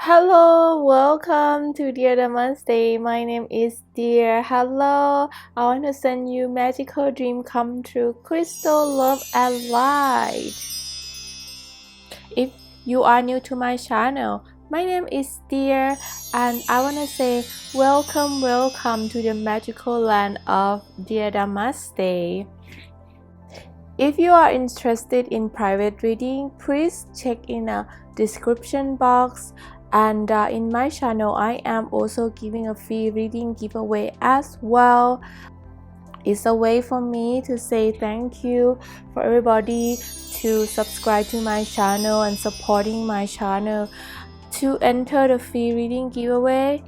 Hello, welcome to Dear Damaste. My name is Dear. Hello, I want to send you magical dream come true, crystal love and light. If you are new to my channel, my name is Dear and I want to say welcome to the magical land of Dear Damaste. If you are interested in private reading, please check in a description box. And in my channel, I am also giving a free reading giveaway as well. It's a way for me to say thank you for everybody to subscribe to my channel and supporting my channel. To enter the free reading giveaway,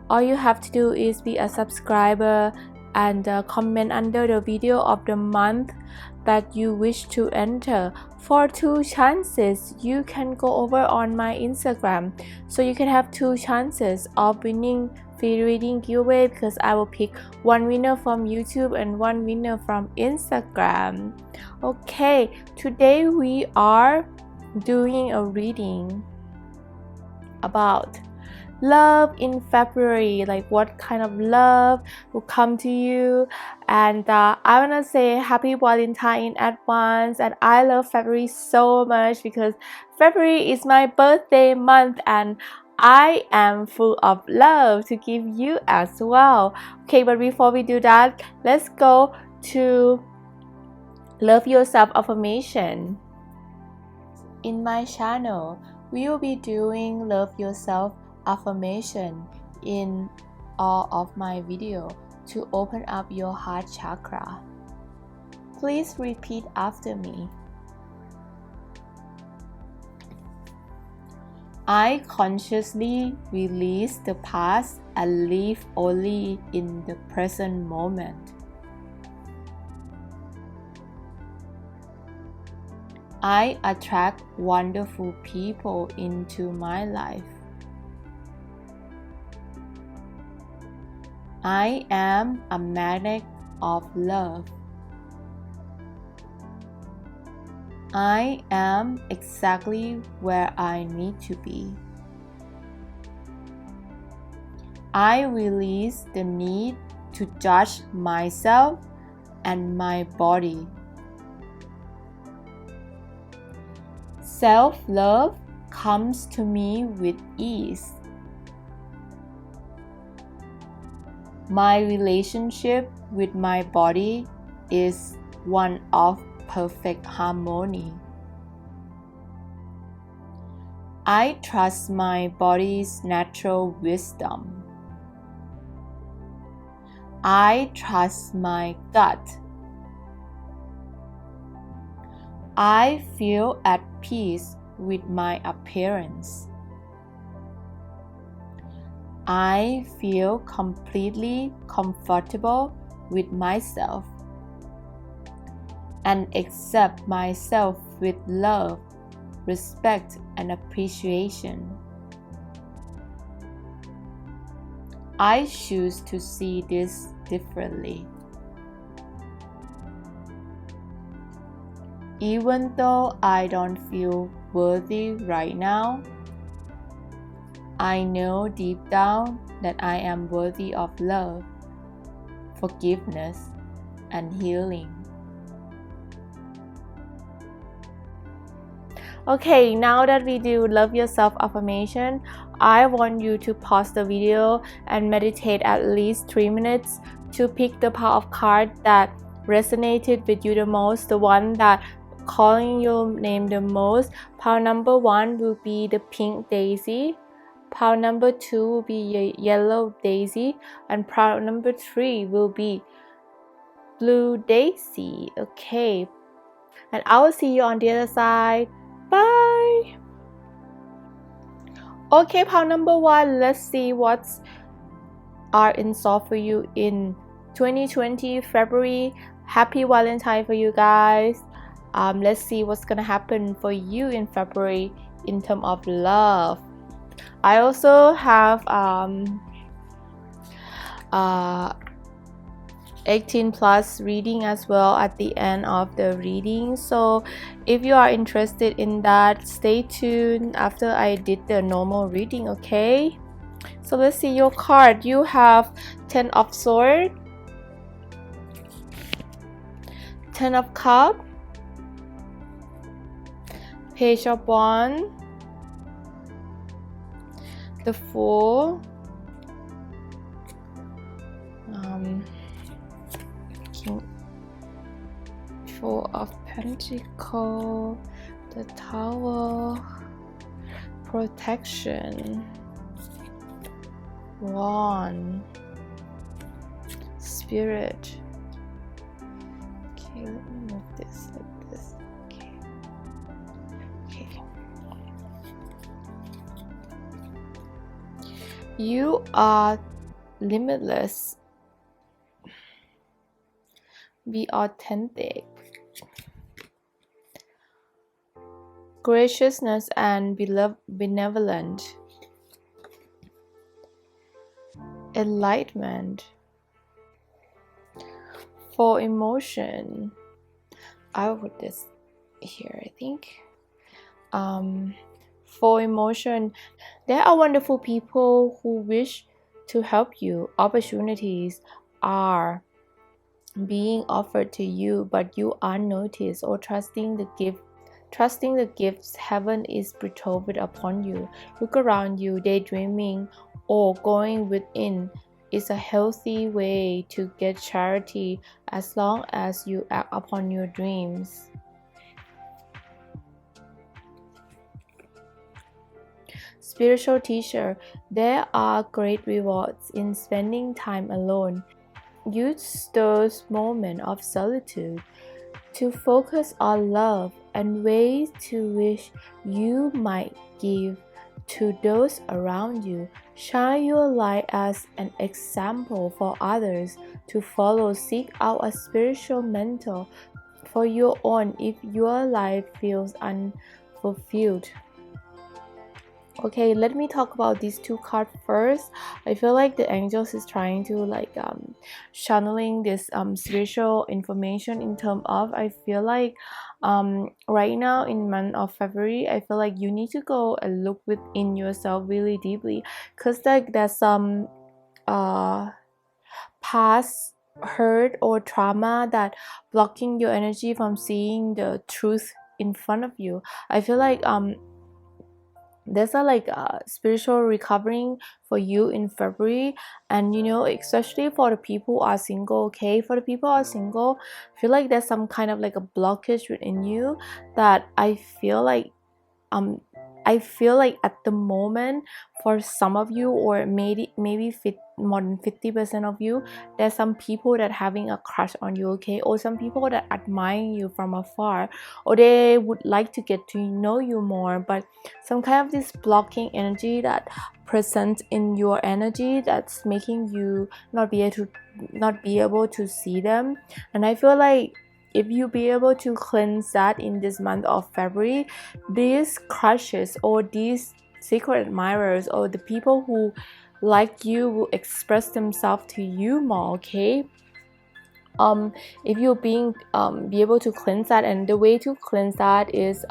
all you have to do is be a subscriber and comment under the video of the month that you wish to enter. For 2 chances, you can go over on my Instagram, so you can have 2 chances of winning free reading giveaway, because I will pick 1 winner from YouTube and 1 winner from Instagram. Okay, today we are doing a reading about love in February, like what kind of love will come to you. And I want to say happy Valentine in advance, and I love February so much because February is my birthday month and I am full of love to give you as well. Okay, but before we do that, let's go to love yourself affirmation. In my channel, we will be doing love yourself affirmation in all of my video to open up your heart chakra. Please repeat after me. I consciously release the past and live only in the present moment. I attract wonderful people into my life. I am a magnet of love. I am exactly where I need to be. I release the need to judge myself and my body. Self-love comes to me with ease. My relationship with my body is one of perfect harmony. I trust my body's natural wisdom. I trust my gut. I feel at peace with my appearance. I feel completely comfortable with myself and accept myself with love, respect, and appreciation. I choose to see this differently. Even though I don't feel worthy right now, I know deep down that I am worthy of love, forgiveness, and healing. Okay, now that we do love yourself affirmation, I want you to pause the video and meditate at least 3 minutes to pick the pile of cards that resonated with you the most, the one that calling your name the most. Pile number 1 will be the pink daisy. Pile number 2 will be yellow daisy, and pile number 3 will be blue daisy. Okay, and I will see you on the other side. Bye. Okay, pile number 1, let's see what's are in store for you in 2020 February. Happy Valentine for you guys. Let's see what's gonna happen for you in February in terms of love. I also have 18 plus reading as well at the end of the reading. So if you are interested in that, stay tuned after I did the normal reading, okay? So let's see your card. You have 10 of Swords, 10 of Cups, Page of Wands, the Fool, King, Four of Pentacles, the Tower, Protection, Wand, Spirit. Okay, let me move this like this. Okay. Okay. You are limitless. Be authentic. Graciousness and benevolent. Enlightenment. For emotion, I will put this here, I think. For emotion, there are wonderful people who wish to help you. Opportunities are being offered to you, but you unnoticed or trusting the gifts heaven is betrothed upon you. Look around you. Daydreaming or going within is a healthy way to get charity as long as you act upon your dreams. Spiritual teacher, there are great rewards in spending time alone. Use those moments of solitude to focus on love and ways to which you might give to those around you. Shine your light as an example for others to follow. Seek out a spiritual mentor for your own if your life feels unfulfilled. Okay, let me talk about these two cards first. I feel like the angels is trying to channeling this spiritual information in terms of, I feel like right now in month of February, I feel like you need to go and look within yourself really deeply, because like there's some past hurt or trauma that blocking your energy from seeing the truth in front of you. I feel like there's a spiritual recovering for you in February, and especially for the people who are single. Okay, for the people who are single, I feel like there's some kind of like a blockage within you that I feel like at the moment, for some of you, or maybe more than 50% of you, there's some people that having a crush on you, okay, or some people that admire you from afar, or they would like to get to know you more, but some kind of this blocking energy that presents in your energy that's making you not be able to see them. And I feel like if you be able to cleanse that in this month of February, these crushes or these secret admirers or the people who like you will express themselves to you more, okay? If you're being be able to cleanse that, and the way to cleanse that is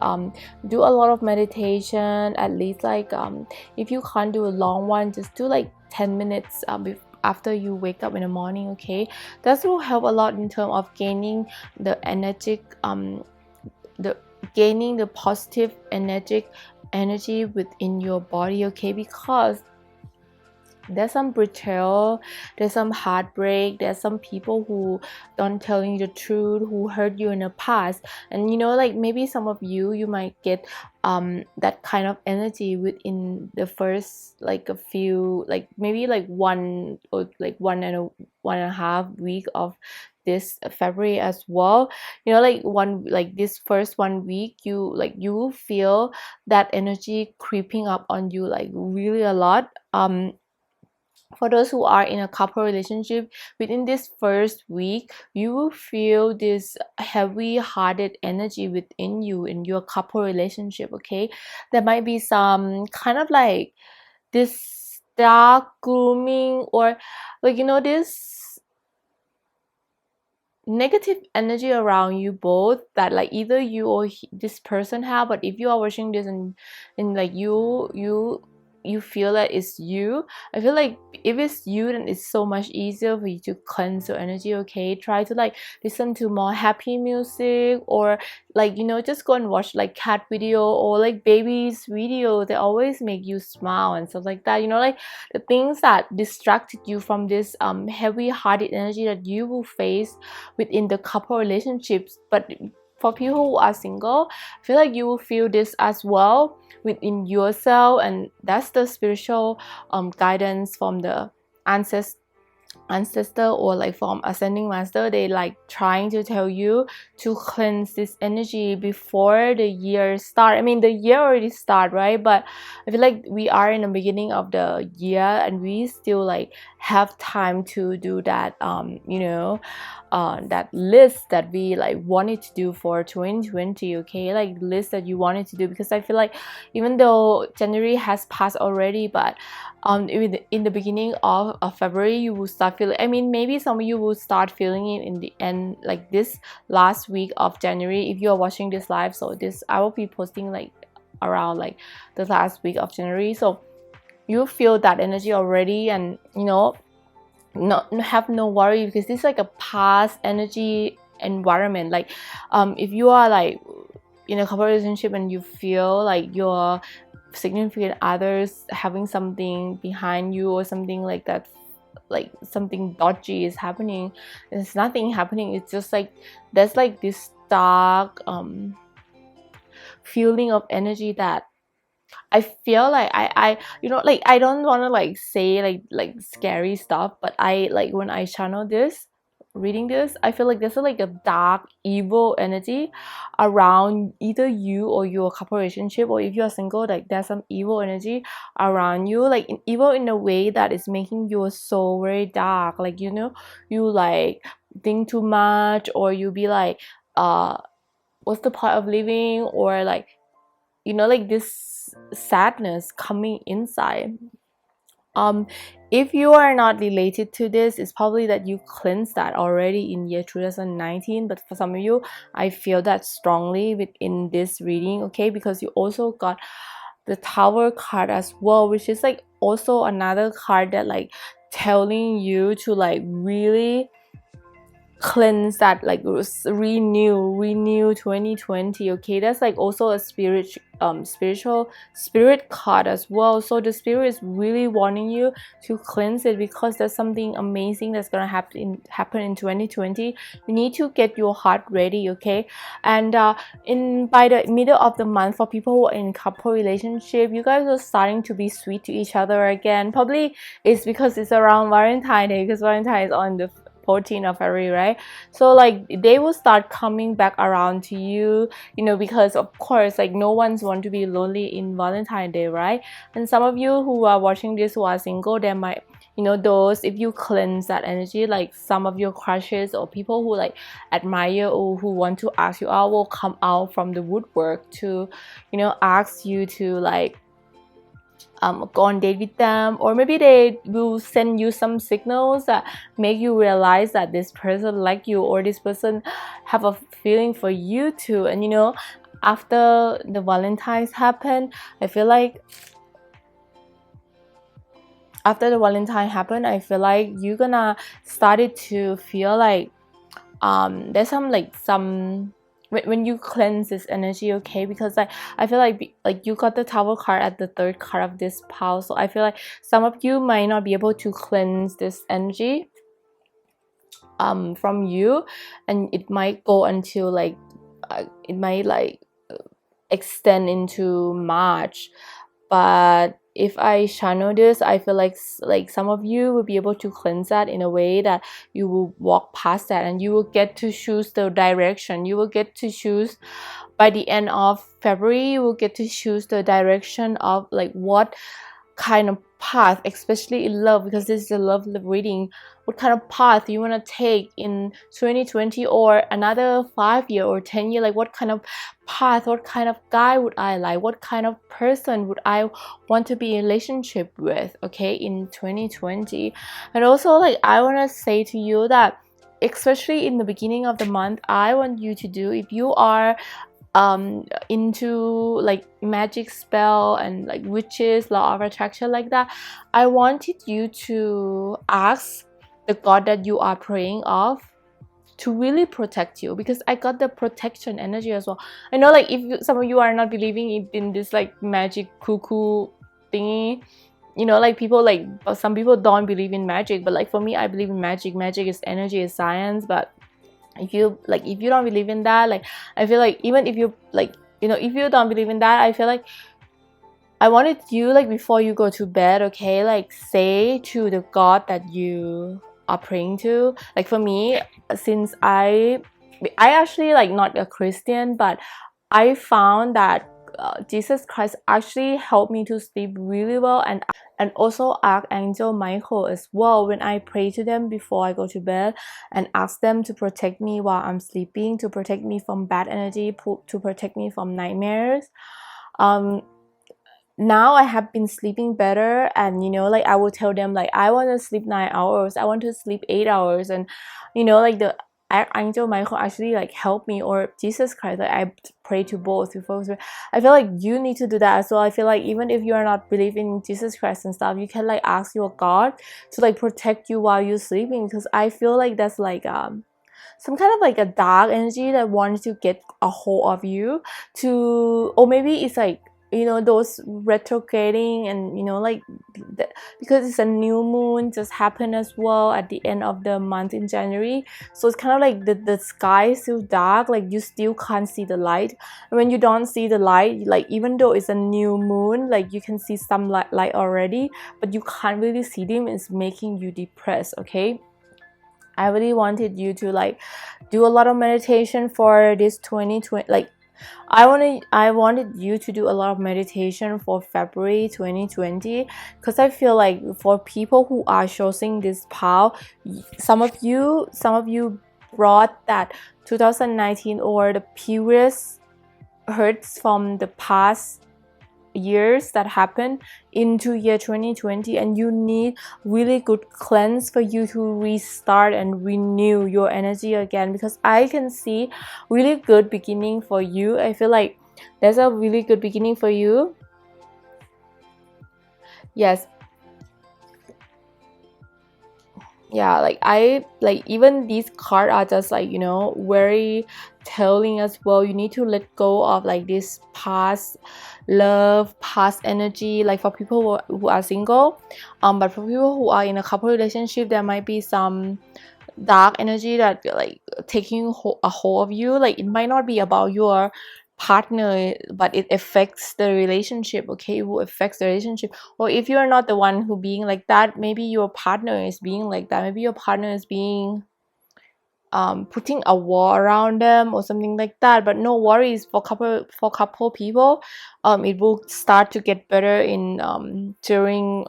do a lot of meditation, at least if you can't do a long one, just do like 10 minutes after you wake up in the morning, okay? That will help a lot in terms of gaining the gaining the positive energy within your body, okay? Because there's some betrayal, there's some heartbreak, there's some people who don't telling you the truth, who hurt you in the past, and maybe some of you might get that kind of energy within the first a few, maybe one or one and a half week of this February as well. This first 1 week, you will feel that energy creeping up on you really a lot. For those who are in a couple relationship, within this first week, you will feel this heavy-hearted energy within you in your couple relationship, okay? There might be some kind of this dark glooming, or this negative energy around you both that like either you or this person have. But if you are watching this and like you feel that it's you, I feel like if it's you, then it's so much easier for you to cleanse your energy. Okay, try to like listen to more happy music, or like, you know, just go and watch like cat video or like babies video. They always make you smile and stuff like that, you know, like the things that distracted you from this heavy hearted energy that you will face within the couple relationships. But for people who are single, I feel like you will feel this as well within yourself, and that's the spiritual guidance from the ancestor or like from ascending master. They like trying to tell you to cleanse this energy before the year start. I mean, the year already start, right? But I feel like we are in the beginning of the year and we still like have time to do that, you know, that list that we like wanted to do for 2020. Okay, like list that you wanted to do, because I feel like even though January has passed already, but in the beginning of February, you will start feeling, I mean, maybe some of you will start feeling it in the end, like this last week of January, if you are watching this live. So this, I will be posting like around like the last week of January, so you feel that energy already. And you know, not have no worry, because this is like a past energy environment. Like if you are like in a couple relationship and you feel like your significant others having something behind you or something like that, like something dodgy is happening, there's nothing happening. It's just like there's like this dark feeling of energy that I feel like I you know, like I don't want to like say like scary stuff, but I like when I channel this, reading this, I feel like there's like a dark evil energy around either you or your couple relationship, or if you're single, like there's some evil energy around you, like evil in a way that is making your soul very dark. Like, you know, you like think too much, or you be like what's the point of living, or like, you know, like this sadness coming inside. If you are not related to this, it's probably that you cleansed that already in year 2019. But for some of you, I feel that strongly within this reading, okay, because you also got the Tower card as well, which is like also another card that like telling you to like really cleanse that, like renew 2020. Okay, that's like also a spiritual spirit card as well. So the spirit is really wanting you to cleanse it, because there's something amazing that's gonna happen in 2020. You need to get your heart ready, okay? And in by the middle of the month, for people who are in couple relationship, you guys are starting to be sweet to each other again. Probably it's because it's around Valentine's Day, because Valentine is on the 14th of February, right? So like they will start coming back around to you, you know, because of course like no one's want to be lonely in Valentine's Day, right? And some of you who are watching this who are single, they might, you know, those, if you cleanse that energy, like some of your crushes or people who like admire or who want to ask you out will come out from the woodwork to, you know, ask you to like go on date with them, or maybe they will send you some signals that make you realize that this person like you, or this person have a feeling for you too. And you know, after the Valentine's happen, I feel like after the Valentine happened, I feel like you're gonna started to feel like there's some when you cleanse this energy, okay? Because like I feel like you got the Tower card at the third card of this pile, so I feel like some of you might not be able to cleanse this energy from you, and it might go until like it might like extend into March. But if I channel this, I feel like some of you will be able to cleanse that in a way that you will walk past that, and you will get to choose the direction. You will get to choose by the end of February. You will get to choose the direction of like what kind of path, especially in love, because this is a love reading, what kind of path you want to take in 2020 or another 5 year or 10 year. Like what kind of path, what kind of guy would I like, what kind of person would I want to be in relationship with, okay, in 2020. And also like I want to say to you that especially in the beginning of the month, I want you to do, if you are into like magic spell and like witches, law of attraction, like that, I wanted you to ask the god that you are praying of to really protect you, because I got the protection energy as well. I know, like, if some of you are not believing in this like magic cuckoo thingy, you know, like people, like some people don't believe in magic, but like for me, I believe in magic. Magic is energy, is science. But if you don't believe in that, like, I feel like even if you, like, you know, if you don't believe in that, I feel like I wanted you, like, before you go to bed, okay, like, say to the god that you are praying to. Like for me, since I actually, like, not a Christian, but I found that Jesus Christ actually helped me to sleep really well, and also Archangel Michael as well, when I pray to them before I go to bed and ask them to protect me while I'm sleeping, to protect me from bad energy, to protect me from nightmares. Now I have been sleeping better, and you know, like, I will tell them, like, I want to sleep 9 hours, I want to sleep 8 hours, and you know, like, the Angel Michael actually, like, help me, or Jesus Christ, like, I pray to both before. I feel like you need to do that as well. I feel like even if you are not believing in Jesus Christ and stuff, you can, like, ask your God to, like, protect you while you're sleeping, because I feel like that's like some kind of like a dark energy that wants to get a hold of you, to, or maybe it's like, you know, those retrograding, and you know, like, because it's a new moon just happened as well at the end of the month in January, so it's kind of like the sky is still dark, like you still can't see the light. And when you don't see the light, like, even though it's a new moon, like, you can see some light already, but you can't really see them. It's making you depressed, okay? I really wanted you to, like, do a lot of meditation for this 2020. Like, I wanted you to do a lot of meditation for February 2020, because I feel like for people who are choosing this path, some of you brought that 2019 or the previous hurts from the past years that happened into year 2020, and you need really good cleanse for you to restart and renew your energy again, because I can see really good beginning for you. I feel like there's a really good beginning for you. Yes. Yeah, like, I like, even these cards are just like, you know, very telling as well. You need to let go of like this past love, past energy, like for people who are single, but for people who are in a couple relationship, there might be some dark energy that, like, taking a hold of you. Like, it might not be about your partner, but it affects the relationship, okay? It will affect the relationship. Or if you're not the one who being like that, maybe your partner is being like that. Maybe your partner is being putting a wall around them or something like that. But no worries, for couple people, it will start to get better in during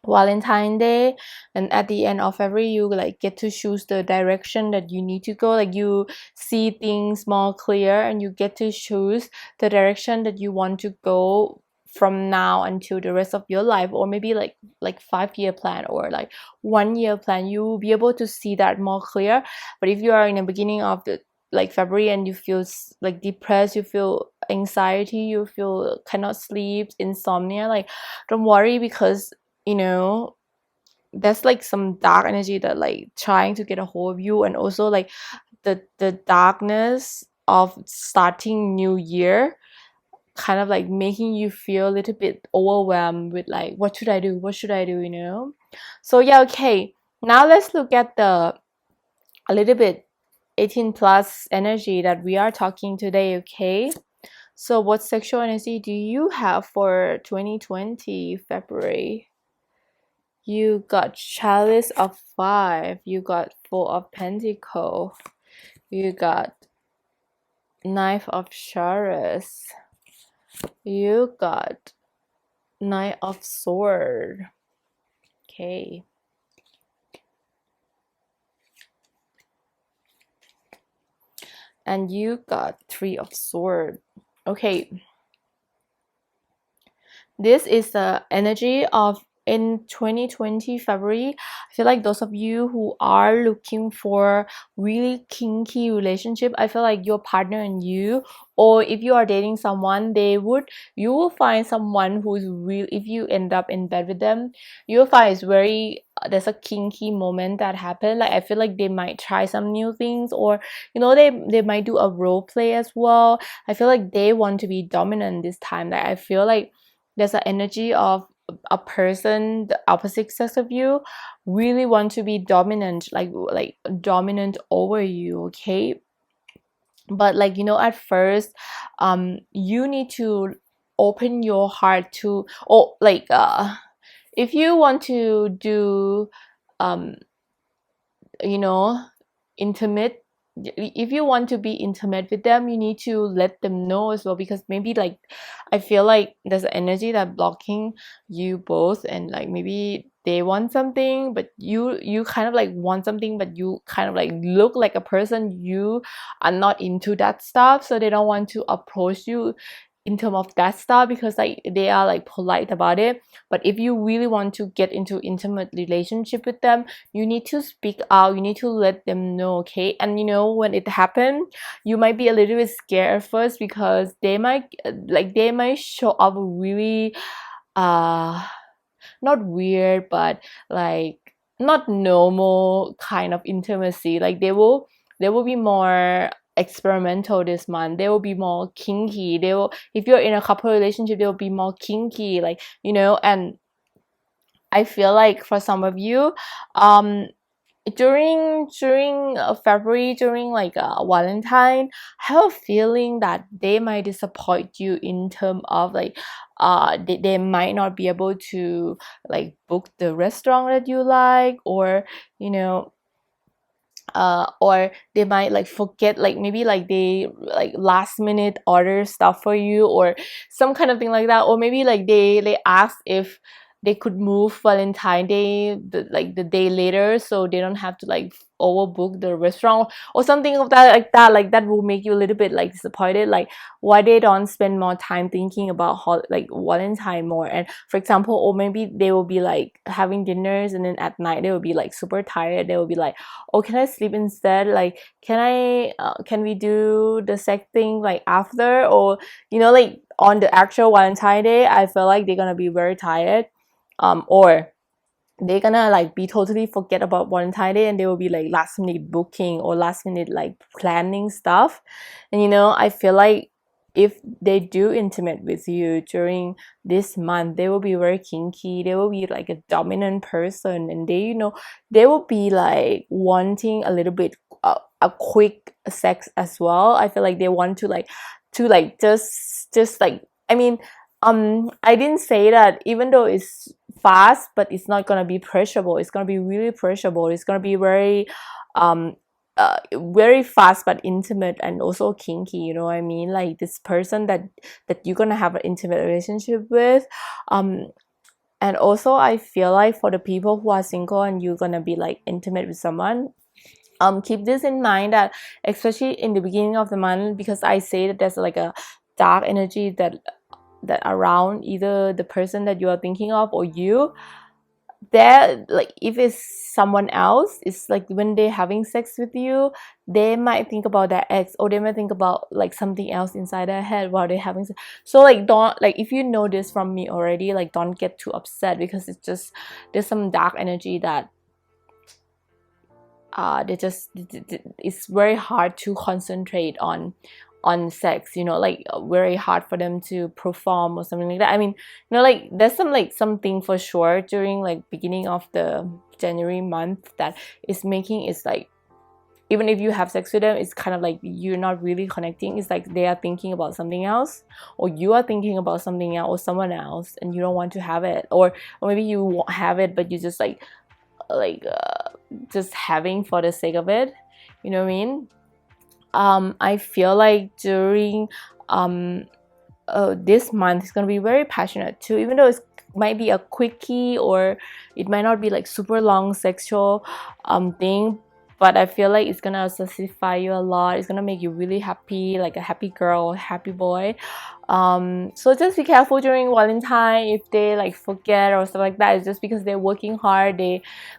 Valentine Day, and at the end of February, you, like, get to choose the direction that you need to go. Like, you see things more clear, and you get to choose the direction that you want to go from now until the rest of your life, or maybe like 5-year plan, or like 1-year plan. You will be able to see that more clear. But if you are in the beginning of the, like, February, and you feel like depressed, you feel anxiety, you feel cannot sleep, insomnia, like, don't worry, because you know, there's like some dark energy that, like, trying to get a hold of you, and also like the darkness of starting new year, kind of like making you feel a little bit overwhelmed with, like, what should I do, you know? So yeah, okay, now let's look at the a little bit 18 plus energy that we are talking today, okay? So what sexual energy do you have for 2020 February? You got Chalice of 5. You got Four of Pentacles. You got Knife of Swords. You got Knight of Sword. Okay. And you got Three of Sword. Okay. This is the energy of in 2020 February, I feel like those of you who are looking for really kinky relationship, I feel like your partner and you, or if you are dating someone, you will find someone who is real. If you end up in bed with them, you'll find it's very there's a kinky moment that happened. Like I feel like they might try some new things, or they might do a role play as well. I feel like they want to be dominant this time. Like I feel like there's an energy of a person, the opposite sex of you, really want to be dominant, like dominant over you, okay? But like at first, you need to open your heart to, or like if you want to do um you know intimate, if you want to be intimate with them, you need to let them know as well, because maybe like I feel like there's an energy that blocking you both, and like maybe they want something but you kind of like want something, but you kind of like look like a person you are not into that stuff, so they don't want to approach you in terms of that stuff, because like they are like polite about it. But if you really want to get into intimate relationship with them, you need to speak out, you need to let them know, okay? And when it happened, you might be a little bit scared at first, because they might show up really uh not weird, but like not normal kind of intimacy. Like they will be more experimental this month. They will be more kinky. They will, if you're in a couple relationship, they will be more kinky, like and I feel like for some of you, um during February, during like Valentine, I have a feeling that they might disappoint you in terms of like they might not be able to like book the restaurant that you like, you know or they might like forget, like maybe like they like last minute order stuff for you, or some kind of thing like that. Or maybe like they ask if they could move Valentine Day the day later, so they don't have to like overbook the restaurant or something of that, like that will make you a little bit like disappointed, like why they don't spend more time thinking about like Valentine more. And for example, or maybe they will be like having dinners, and then at night they will be like super tired, they will be like, oh, can I sleep instead? Like, can we do the sex thing like after? Or like on the actual Valentine Day, I feel like they're gonna be very tired, or they're gonna like be totally forget about Valentine Day, and they will be like last minute booking or last minute like planning stuff. And I feel like if they do intimate with you during this month, they will be very kinky, they will be like a dominant person, and they will be like wanting a little bit a quick sex as well. I feel like they want to just like, I mean, I didn't say that even though it's fast, but it's not gonna be pleasurable. It's gonna be really pleasurable. It's gonna be very fast but intimate, and also kinky. You know what I mean? Like this person that you're gonna have an intimate relationship with. And also I feel like for the people who are single and you're gonna be like intimate with someone, keep this in mind, that especially in the beginning of the month, because I say that there's like a dark energy that around either the person that you are thinking of or you, there, like if it's someone else, it's like when they're having sex with you, they might think about their ex, or they might think about like something else inside their head while they're having sex. So like, don't, like, if you know this from me already, like don't get too upset, because it's just there's some dark energy that it's very hard to concentrate on sex, like very hard for them to perform or something like that. I mean, like there's something for sure during like beginning of the January month that is making, it's like even if you have sex with them, it's kind of like you're not really connecting. It's like they are thinking about something else, or you are thinking about something else or someone else, and you don't want to have it, or maybe you won't have it, but you just like just having for the sake of it. You know what I mean? I feel like during this month is gonna be very passionate too, even though it might be a quickie, or it might not be like super long sexual thing, but I feel like it's gonna satisfy you a lot. It's gonna make you really happy, like a happy girl, happy boy. So just be careful during Valentine if they like forget or stuff like that. It's just because they're working hard.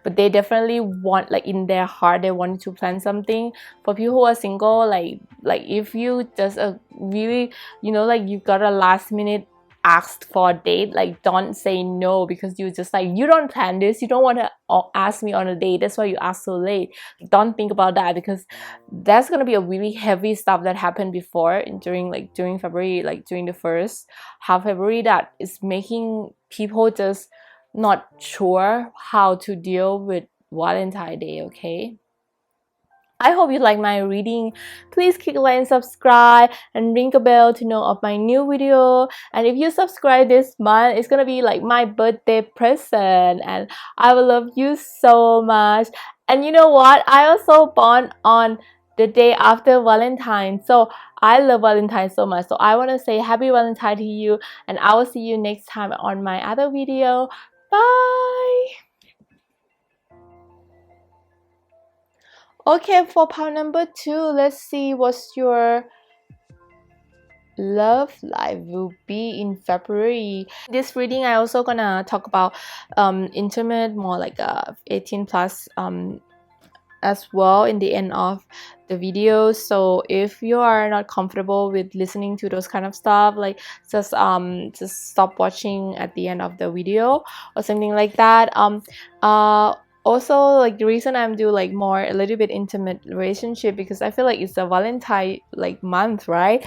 But they definitely want, like in their heart, they want to plan something. For people who are single, like if you just really, like you got a last minute asked for a date, like don't say no, because you just like, you don't plan this, you don't want to ask me on a date, that's why you ask so late. Don't think about that, because that's gonna be a really heavy stuff that happened before during February, like during the first half February, that is making people just not sure how to deal with Valentine's Day. Okay, I hope you like my reading. Please click like and subscribe and ring a bell to know of my new video. And if you subscribe this month, it's gonna be like my birthday present, and I will love you so much. And you know what? I also born on the day after Valentine, so I love Valentine so much. So I want to say happy Valentine to you, and I will see you next time on my other video. Bye. Okay, for part number 2, let's see what's your love life will be in February. This reading, I also gonna talk about intimate, more like 18 plus as well in the end of the video. So if you are not comfortable with listening to those kind of stuff, like just stop watching at the end of the video or something like that. Also, like the reason I'm do like more a little bit intimate relationship, because I feel like it's a Valentine like month, right?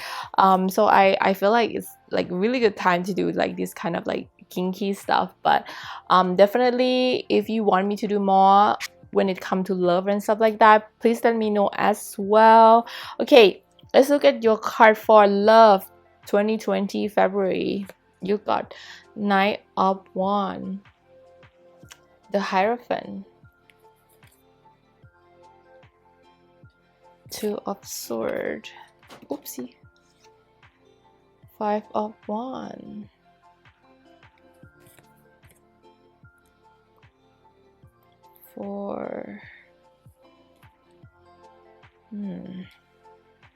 So I feel like it's like really good time to do like this kind of like kinky stuff. But definitely, if you want me to do more when it comes to love and stuff like that, please let me know as well. Okay, let's look at your card for love 2020 February. You got Knight of Wands, the Hierophant, Two of Swords, oopsie, Five of Wands, Four,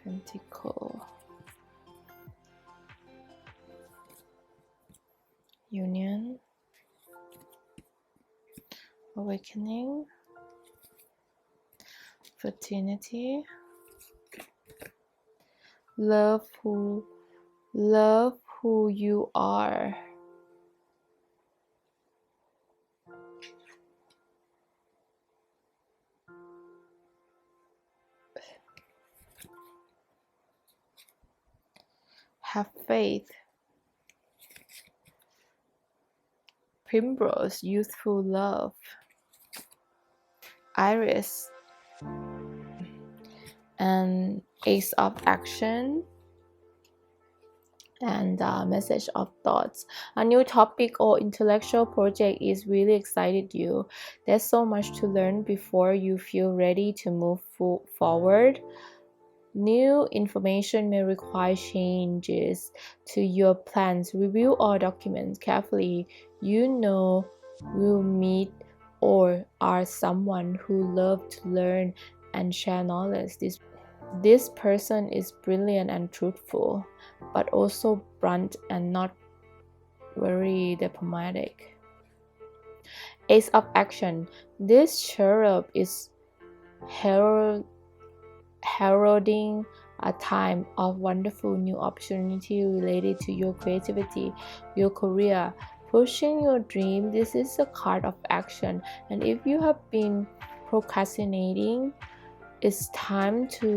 Pentacle, Union, Awakening, Fertility, love who you are. Have faith, Primrose, youthful love, Iris, and Ace of Action, and Message of Thoughts. A new topic or intellectual project is really excited you. There's so much to learn before you feel ready to move forward. New information may require changes to your plans. Review all documents carefully. You know, will meet or are someone who love to learn and share knowledge. This person is brilliant and truthful, but also blunt and not very diplomatic. Ace of Action. This cherub is heralding a time of wonderful new opportunity related to your creativity, your career, pushing your dream. This is a card of action, and if you have been procrastinating, it's time to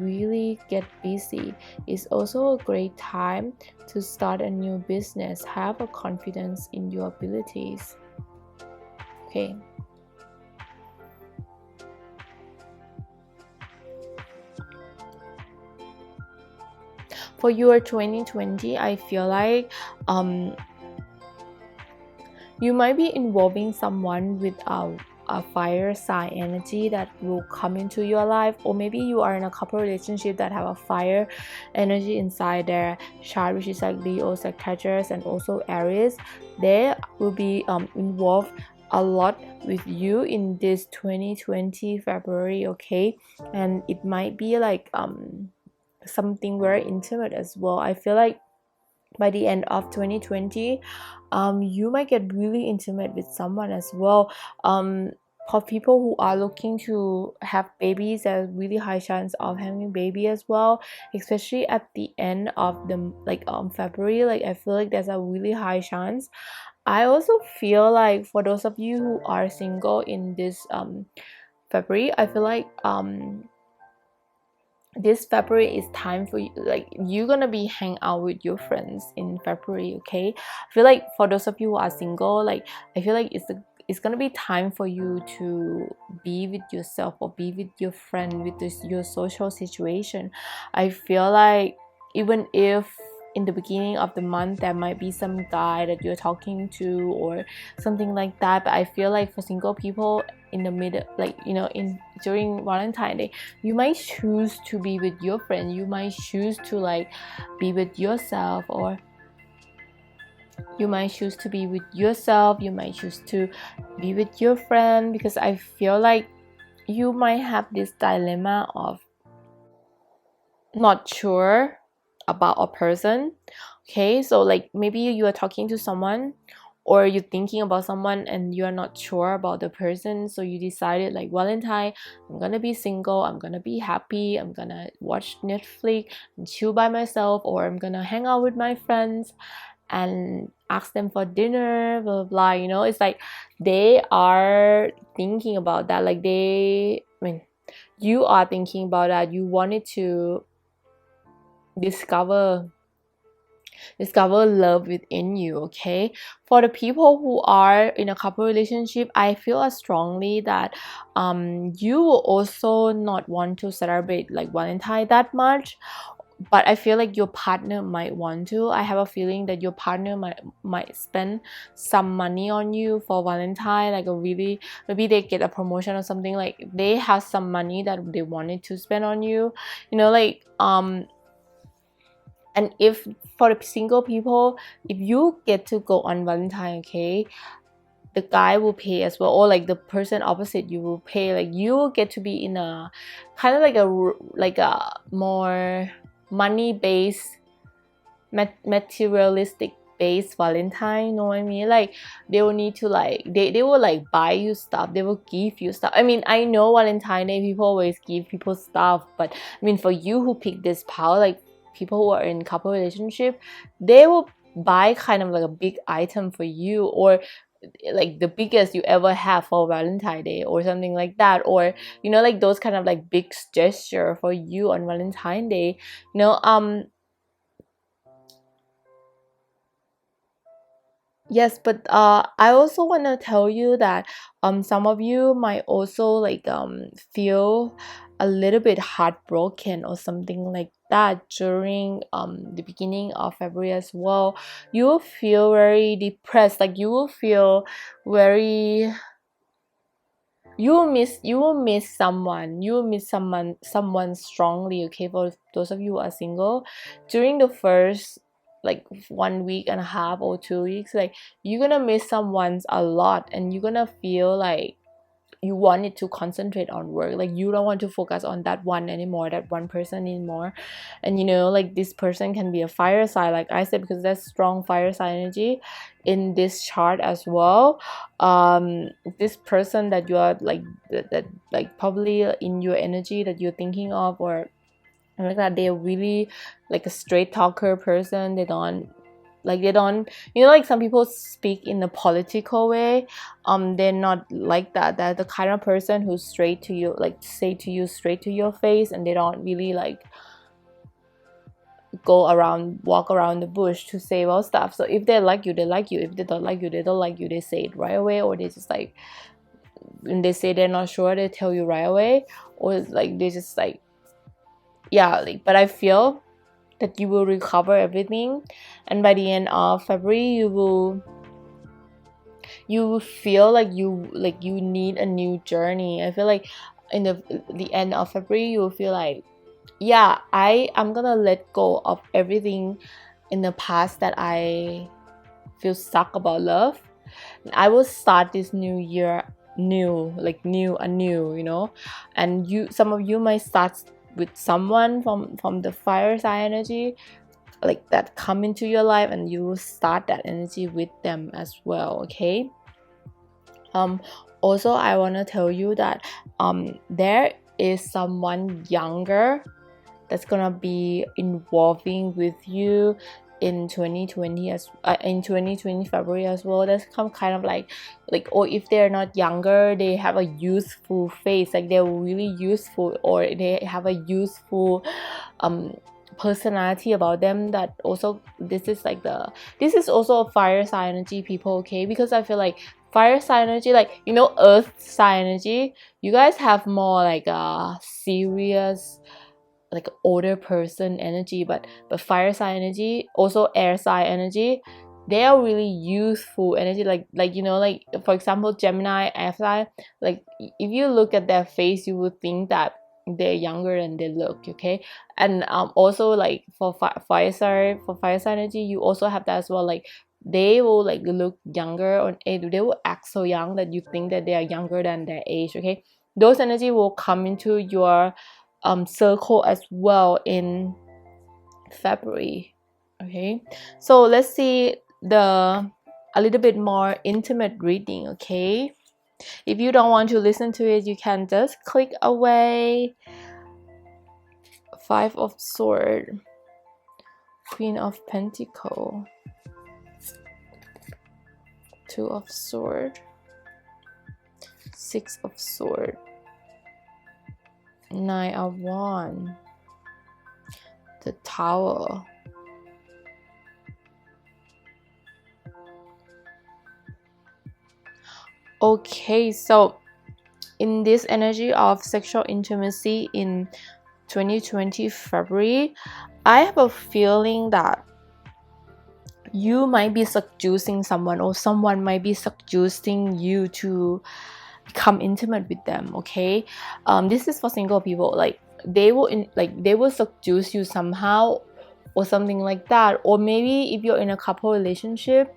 really get busy. It's also a great time to start a new business. Have a confidence in your abilities. Okay. For your 2020, I feel like you might be involving someone with a fire sign energy that will come into your life, or maybe you are in a couple relationship that have a fire energy inside their chart, which is like Leo, Sagittarius, and also Aries. They will be involved a lot with you in this 2020 February. Okay, and it might be like something very intimate as well. I feel like by the end of 2020, you might get really intimate with someone as well. For people who are looking to have babies, there's really high chance of having a baby as well, especially at the end of the February. Like, I feel like there's a really high chance. I also feel like for those of you who are single in this February, I feel like this February is time for you, like, you're gonna be hang out with your friends in February. Okay, I feel like for those of you who are single, like, I feel like it's gonna be time for you to be with yourself or be with your friend, with your social situation. I feel like even if in the beginning of the month there might be some guy that you're talking to or something like that, but I feel like for single people in the middle, like, in during Valentine's Day, you might choose to be with your friend, you might choose to like be with yourself, or you might choose to be with yourself, you might choose to be with your friend, because I feel like you might have this dilemma of not sure about a person. Okay, so like maybe you are talking to someone or you're thinking about someone and you're not sure about the person, so you decided like, Valentine, I'm gonna be single, I'm gonna be happy, I'm gonna watch Netflix and chill by myself, or I'm gonna hang out with my friends and ask them for dinner, blah blah blah. It's like they are thinking about that, like you are thinking about that, you wanted to discover love within you. Okay, for the people who are in a couple relationship, I feel strongly that you will also not want to celebrate like Valentine that much, but I feel like your partner might want to. I have a feeling that your partner might spend some money on you for Valentine, like a really, maybe they get a promotion or something, like they have some money that they wanted to spend on you, and if for the single people, if you get to go on Valentine, okay, the guy will pay as well, or like the person opposite you will pay. Like, you will get to be in a kind of like a more money based, materialistic based Valentine, you know what I mean? Like, they will need to like, they will like buy you stuff, they will give you stuff. I mean, I know Valentine Day people always give people stuff, but I mean, for you who pick this power, like people who are in couple relationship, they will buy kind of like a big item for you, or like the biggest you ever have for Valentine Day or something like that, or like those kind of like big gesture for you on Valentine Day. Yes, but I also want to tell you that some of you might also like feel a little bit heartbroken or something like that during the beginning of February as well. You will feel very depressed, like you will feel very, you will miss someone strongly. Okay, for those of you who are single, during the first like 1 week and a half or 2 weeks, like you're gonna miss someone a lot, and you're gonna feel like you wanted to concentrate on work, like you don't want to focus on that one person anymore. And like this person can be a fire sign, like I said, because there's strong fire sign energy in this chart as well. This person that you are like that like probably in your energy that you're thinking of, or like that, they're really like a straight talker person. They don't like some people speak in a political way. They're not like that. They're the kind of person who's straight to you, like say to you straight to your face, and they don't really like walk around the bush to say about stuff. So if they like you, they like you. If they don't like you, they don't like you. They say it right away, or they just like, when they say they're not sure, they tell you right away. Or like they just like, yeah, like, but I feel that you will recover everything, and by the end of February you will feel like you need a new journey. I feel like in the end of February you will feel like, yeah, I'm gonna let go of everything in the past that I feel stuck about love. I will start this new year anew, and some of you might start with someone from the fire sign energy, like that come into your life, and you will start that energy with them as well. Okay. Also, I want to tell you that there is someone younger that's gonna be involving with you in 2020 in 2020 February as well. That's kind of like, or if they're not younger, they have a youthful face, like they're really youthful, or they have a youthful personality about them. That also, this is also a fire sign energy, people. Okay, because I feel like fire sign energy, like, you know, earth sign energy, you guys have more like a serious, like older person energy, but fire sign energy, also air sign energy, they are really youthful energy, like you know, like for example Gemini, air sign, like if you look at their face, you would think that they're younger than they look. Okay. And also like for fire sign energy, you also have that as well, like they will like look younger, or they will act so young that you think that they are younger than their age. Okay. Those energy will come into your circle as well in February. Okay, so let's see a little bit more intimate reading. Okay, if you don't want to listen to it, you can just click away. 5 of Swords, Queen of Pentacles, 2 of Swords, 6 of Swords, 9 of Wands, the Tower, okay. So in this energy of sexual intimacy in 2020 February, I have a feeling that you might be seducing someone, or someone might be seducing you to become intimate with them. Okay, this is for single people, like they will seduce you somehow, or something like that. Or maybe if you're in a couple relationship,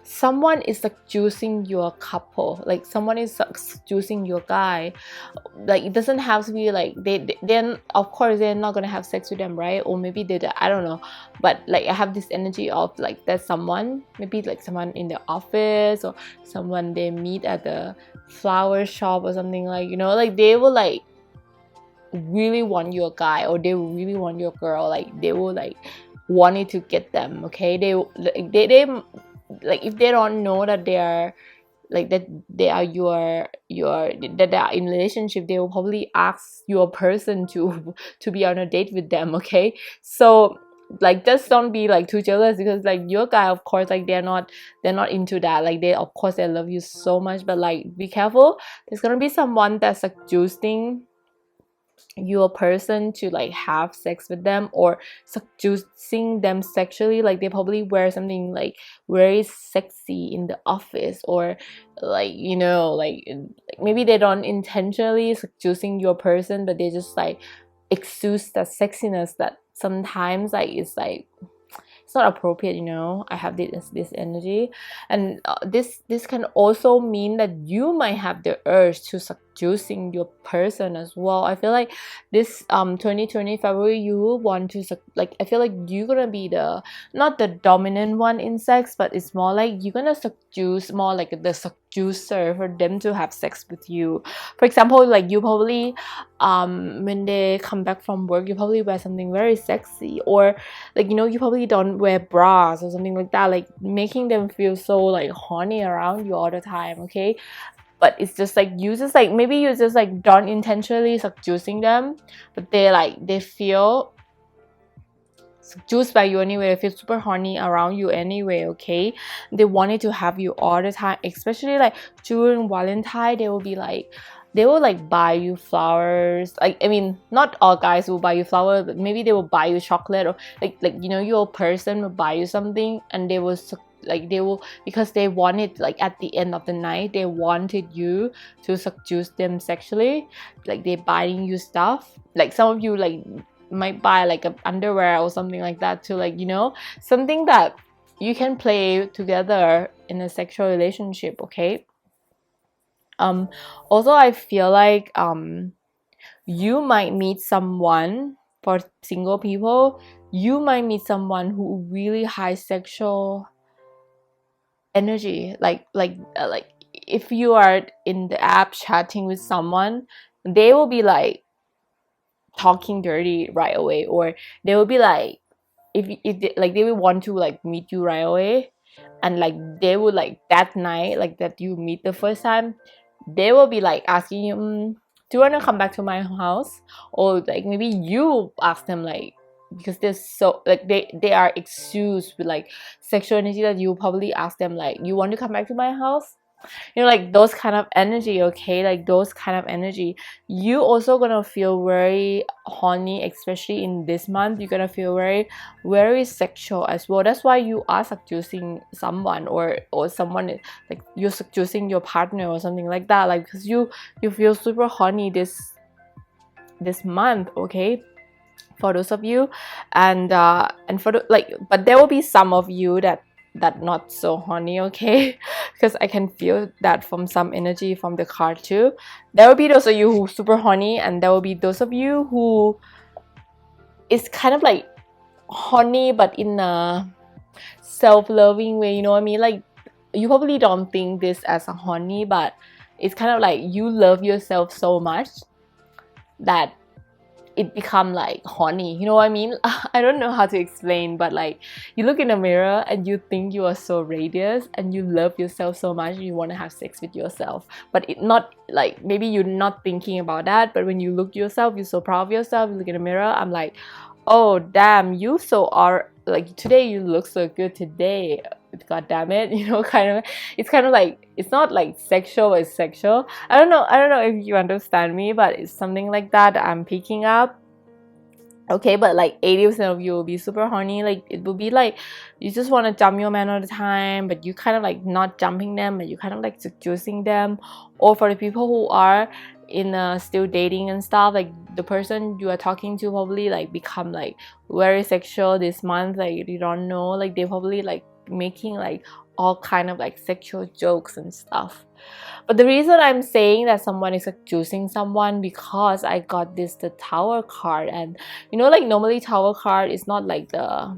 someone is seducing your couple, like someone is seducing your guy. Like it doesn't have to be like then of course they're not gonna have sex with them, right? Or maybe I don't know, but like I have this energy of like there's someone, maybe like someone in the office, or someone they meet at the flower shop or something, like, you know, like they will like really want your guy, or they will really want your girl, like they will like want it to get them. Okay, they like if they don't know that they are like that they are your that they are in relationship, they will probably ask your person to be on a date with them. Okay, so like just don't be like too jealous, because like your guy, of course, like they're not into that, like they, of course, they love you so much, but like be careful, there's gonna be someone that's seducing your person to like have sex with them, or seducing them sexually. Like they probably wear something like very sexy in the office, or like, you know, like maybe they don't intentionally seducing your person, but they just like exude that sexiness that sometimes like it's like it's not appropriate, you know. I have this energy, and this can also mean that you might have the urge to seducing your person as well. I feel like this 2020 February, you will want to like, I feel like you're gonna be the not the dominant one in sex, but it's more like you're gonna seduce, more like the seducer for them to have sex with you. For example, like you probably when they come back from work, you probably wear something very sexy, or like, you know, you probably don't wear bras or something like that, like making them feel so like horny around you all the time. Okay, but it's just like you just like maybe you just like don't intentionally seducing them, but they feel seduced by you anyway, they feel super horny around you anyway. Okay, they wanted to have you all the time, especially like during Valentine. They will like buy you flowers. Like, I mean, not all guys will buy you flowers, but maybe they will buy you chocolate, or like you know, your person will buy you something, and they will like they will, because they wanted, like at the end of the night, they wanted you to seduce them sexually. Like they buying you stuff, like some of you like might buy like a underwear or something like that, to like, you know, something that you can play together in a sexual relationship. Okay, also I feel like you might meet someone, for single people, you might meet someone who really high sexual energy, like if you are in the app chatting with someone, they will be like talking dirty right away, or they will be like, if they, like they will want to like meet you right away, and like they would like that night, like that you meet the first time, they will be like asking you, do you want to come back to my house? Or like maybe you ask them, like, because they're so like they are exused with like sexual energy, that you probably ask them like, you want to come back to my house? You know, like those kind of energy. Okay, like those kind of energy, you also gonna feel very horny, especially in this month. You're gonna feel very sexual as well. That's why you are seducing someone, or someone like you're seducing your partner or something like that, like because you feel super horny this month. Okay, for those of you, and for the, like, but there will be some of you that not so horny. Okay, because I can feel that from some energy from the card too. There will be those of you who super horny, and there will be those of you who is kind of like horny but in a self-loving way, you know what I mean? Like, you probably don't think this as a horny, but it's kind of like you love yourself so much that it become like horny, you know what I mean? I don't know how to explain, but like you look in the mirror and you think you are so radiant and you love yourself so much, you want to have sex with yourself, but it not like, maybe you're not thinking about that, but when you look yourself, you're so proud of yourself, you look in the mirror, I'm like, oh damn, you so are like, today you look so good today, god damn it, you know, kind of. It's kind of like, it's not like sexual, it's sexual. I don't know if you understand me, but it's something like that I'm picking up. Okay, but like 80% of you will be super horny. Like it will be like you just want to jump your man all the time, but you kind of like not jumping them, but you kind of like seducing them. Or for the people who are in still dating and stuff, like the person you are talking to probably like become like very sexual this month. Like you don't know, like they probably like making like all kind of like sexual jokes and stuff. But the reason I'm saying that someone is accusing someone, because I got the Tower card, and you know, like normally Tower card is not like the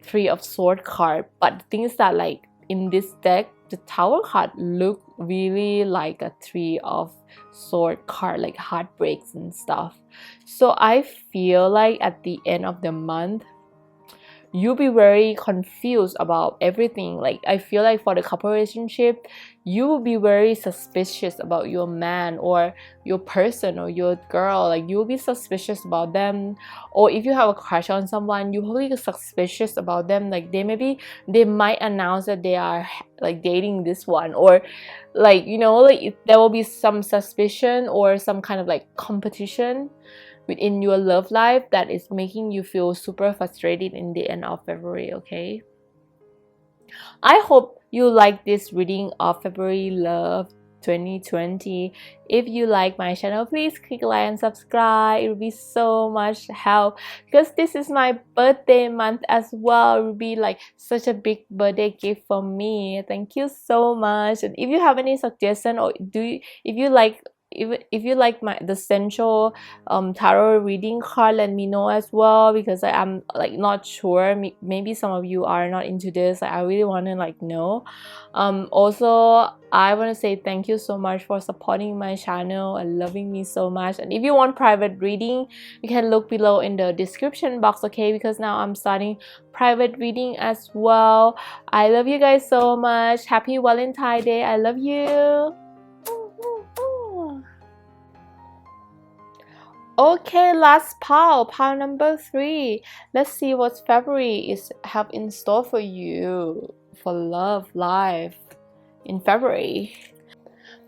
Three of Sword card, but the thing is that like in this deck, the Tower card look really like a Three of Sword card, like heartbreaks and stuff. So I feel like at the end of the month, you'll be very confused about everything. Like I feel like for the couple relationship, you will be very suspicious about your man or your person or your girl. Like you will be suspicious about them, or if you have a crush on someone, you probably suspicious about them. Like they might announce that they are like dating this one, or like, you know, like there will be some suspicion or some kind of like competition within your love life that is making you feel super frustrated in the end of February. Okay, I hope you like this reading of February love 2020. If you like my channel, please click like and subscribe. It will be so much help, because this is my birthday month as well. It will be like such a big birthday gift for me. Thank you so much. And if you have any suggestion, or if you like, if you like the central tarot reading card, let me know as well, because I'm like not sure, maybe some of you are not into this. I really want to like know. Also, I want to say thank you so much for supporting my channel and loving me so much. And if you want private reading, you can look below in the description box. Okay, because now I'm starting private reading as well. I love you guys so much. Happy Valentine's Day. I love you. Okay, last pile number 3. Let's see what February have in store for you for love life in February.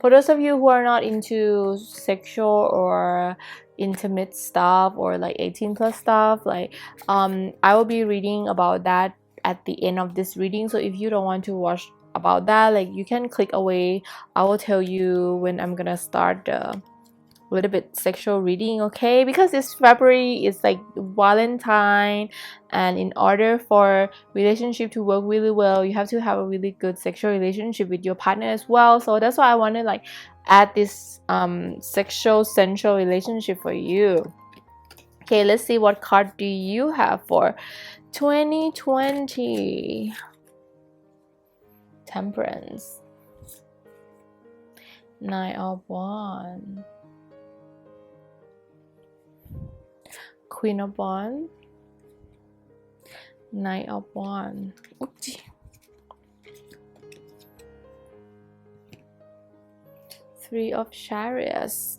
For those of you who are not into sexual or intimate stuff, or like 18+ stuff, like I will be reading about that at the end of this reading. So if you don't want to watch about that, like you can click away. I will tell you when I'm gonna start the little bit sexual reading. Okay, because this February is like Valentine, and in order for relationship to work really well, you have to have a really good sexual relationship with your partner as well. So that's why I want to like add this sexual sensual relationship for you. Okay, let's see what card do you have for 2020. Temperance, Nine of Wands, Queen of Wands, Knight of Wands. Oops. Three of Chariots,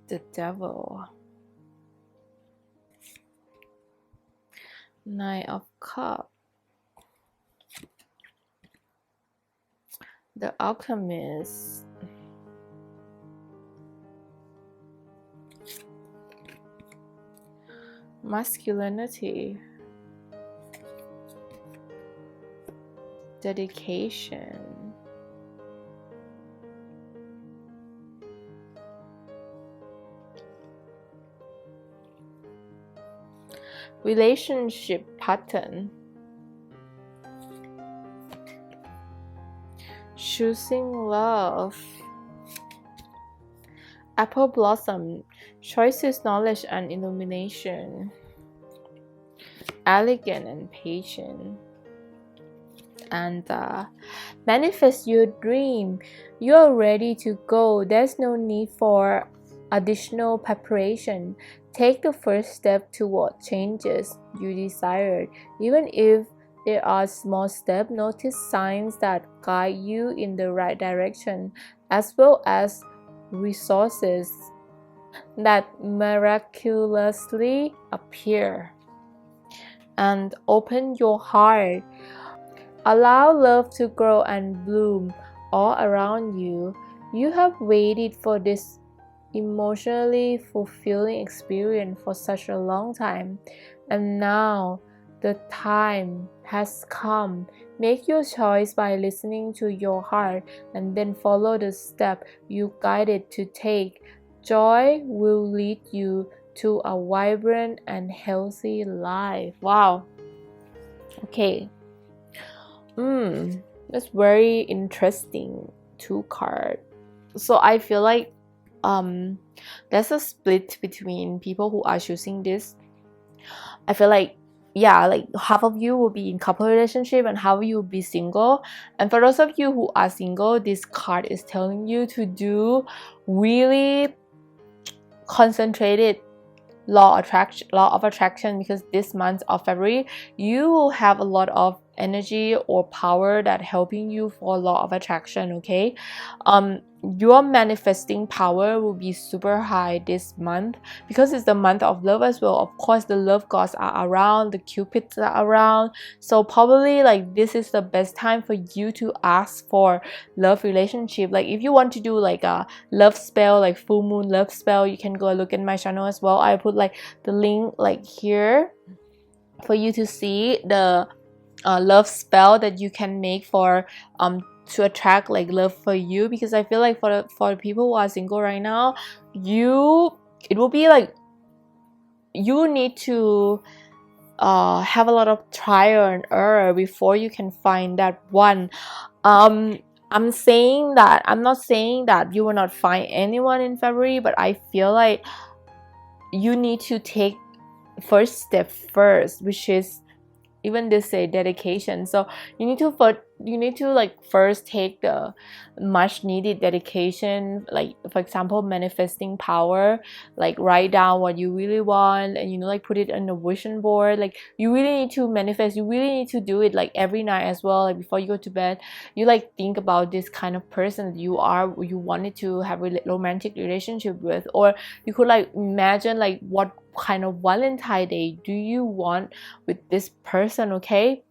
the Devil, Knight of Cups, the Alchemist, Masculinity, Dedication, Relationship Pattern, Choosing Love, Apple Blossom, Choices, Knowledge and Illumination, Elegant and Patient, and manifest your dream. You're ready to go. There's no need for additional preparation. Take the first step toward changes you desired. Even if there are small steps, notice signs that guide you in the right direction, as well as resources that miraculously appear. And open your heart. Allow love to grow and bloom all around you. You have waited for this emotionally fulfilling experience for such a long time, and now the time has come. Make your choice by listening to your heart and then follow the step you guided to take. Joy will lead you to a vibrant and healthy life. Wow. Okay. That's very interesting. Two card. So I feel like there's a split between people who are choosing this. I feel like, yeah, like half of you will be in couple relationship and half of you will be single. And for those of you who are single, this card is telling you to do really concentrated law of attraction, because this month of February you will have a lot of energy or power that helping you for law of attraction. Okay, your manifesting power will be super high this month because it's the month of love as well. Of course, the love gods are around, the cupids are around, so probably like this is the best time for you to ask for love relationship. Like if you want to do like a love spell, like full moon love spell, you can go look at my channel as well. I put like the link like here for you to see the love spell that you can make for to attract like love for you, because I feel like for the people who are single right now, it will be like you need to have a lot of trial and error before you can find that one. I'm not saying that you will not find anyone in February, but I feel like you need to take first step first, which is, even this say dedication. So you need to like first take the much needed dedication, like for example manifesting power, like write down what you really want and like put it on a vision board. Like you really need to manifest, you really need to do it like every night as well. Like before you go to bed, you like think about this kind of person that you wanted to have a romantic relationship with, or you could like imagine like what kind of Valentine Day do you want with this person. Okay,